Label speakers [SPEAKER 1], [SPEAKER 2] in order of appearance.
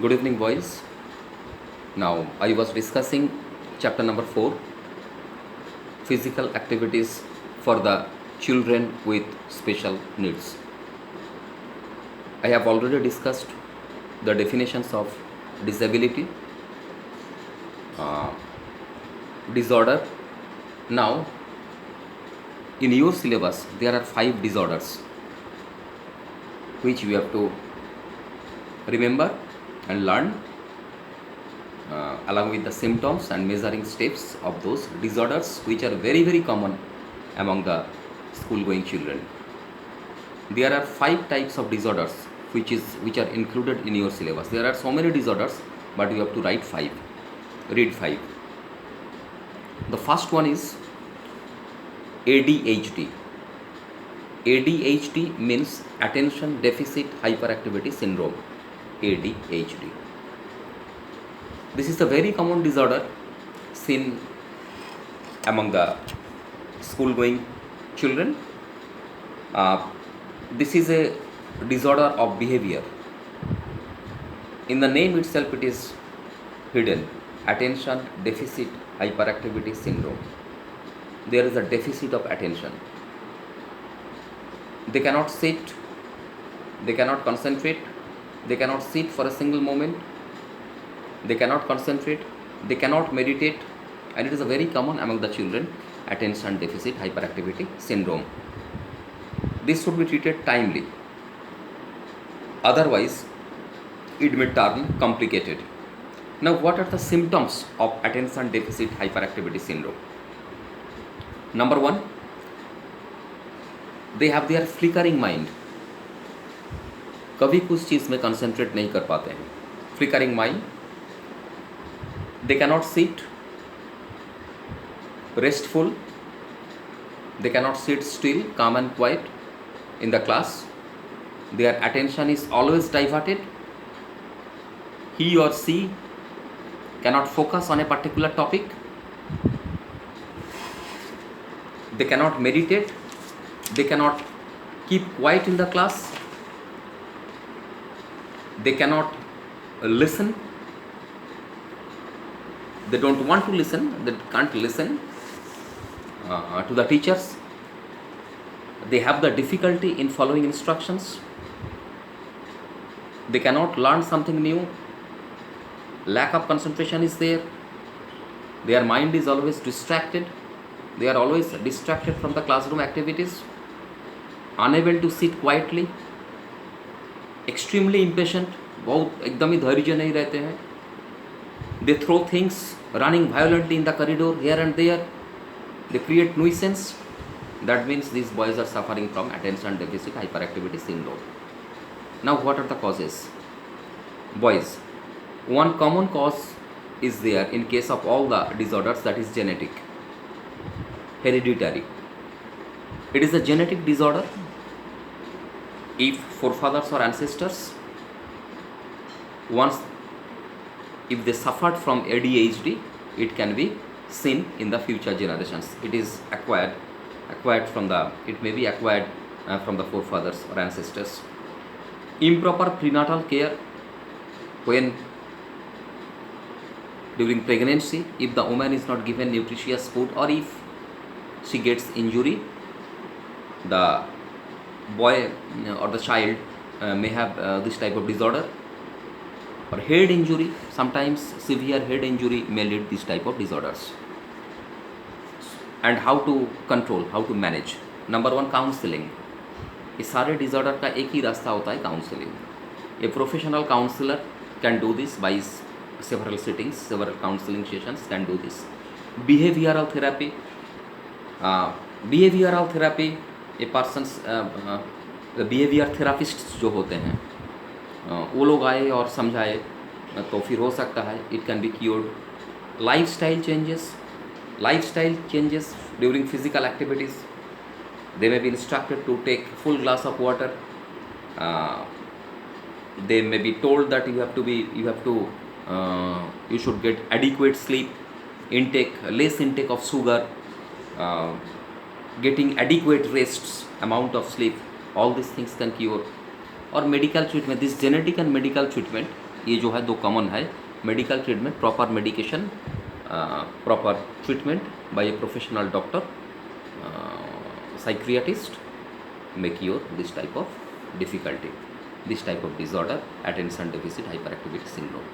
[SPEAKER 1] Good evening, boys. Now, I was discussing chapter number 4, physical activities for the children with special needs. I have already discussed the definitions of disability, disorder. Now, in your syllabus, there are 5 disorders which you have to remember and learn along with the symptoms and measuring steps of those disorders which are very common among the school going children. There are 5 types of disorders which are included in your syllabus. There are so many disorders, but you have to write 5, read 5. The first one is ADHD. ADHD means attention deficit hyperactivity syndrome. ADHD. This is a very common disorder seen among the school going children. This is a disorder of behavior. In the name itself, it is hidden. Attention deficit hyperactivity syndrome. There is a deficit of attention. They cannot sit, they cannot concentrate, they cannot sit for a single moment, they cannot concentrate, they cannot meditate, and it is a very common among the children, attention deficit hyperactivity syndrome. This should be treated timely. Otherwise, it may turn complicated. Now, what are the symptoms of attention deficit hyperactivity syndrome? Number 1, they have their flickering mind. कभी कुछ चीज़ में concentrate नहीं कर पाते हैं. Flickering mind. They cannot sit restful. They cannot sit still, calm and quiet in the class. Their attention is always diverted. He or she cannot focus on a particular topic. They cannot meditate. They cannot keep quiet in the class. They cannot listen. They don't want to listen. They can't listen to the teachers. They have the difficulty in following instructions. They cannot learn something new. Lack of concentration is there. Their mind is always distracted. They are always distracted from the classroom activities. Unable to sit quietly. Extremely impatient. बहुत एकदम ही धैर्य नहीं रहते हैं. They throw things, running violently in the corridor here and there. They create nuisance. That means these boys are suffering from attention deficit hyperactivity syndrome. Now, what are the causes? Boys, one common cause is there in case of all the disorders, that is genetic, hereditary. It is a genetic disorder. If forefathers or ancestors, once if they suffered from ADHD, it can be seen in the future generations. It is acquired from the, it may be acquired from the forefathers or ancestors. Improper prenatal care, when during pregnancy, if the woman is not given nutritious food, or if she gets injury, the boy or the child may have this type of disorder. Or head injury, sometimes severe head injury may lead this type of disorders. And how to control, how to manage? Number 1, counselling. इस सारे disorder का एक ही रास्ता होता है, counselling. A professional counsellor can do this by several sittings, several counseling sessions can do this. Behavioral therapy. Behavioral therapy, a person's behavior therapists जो होते हैं, वो लोग आए और समझाए तो फिर हो सकता है, it can be cured. Lifestyle changes during physical activities. They may be instructed to take full glass of water. They may be told that you should get adequate sleep intake, less intake of sugar, getting adequate rests, amount of sleep. All these things can cure. Or medical treatment, this genetic and medical treatment ये जो है दो common है, medical treatment, proper medication, proper treatment bye a professional doctor, psychiatrist may cure this type of difficulty, this type of disorder, attention deficit hyperactivity syndrome.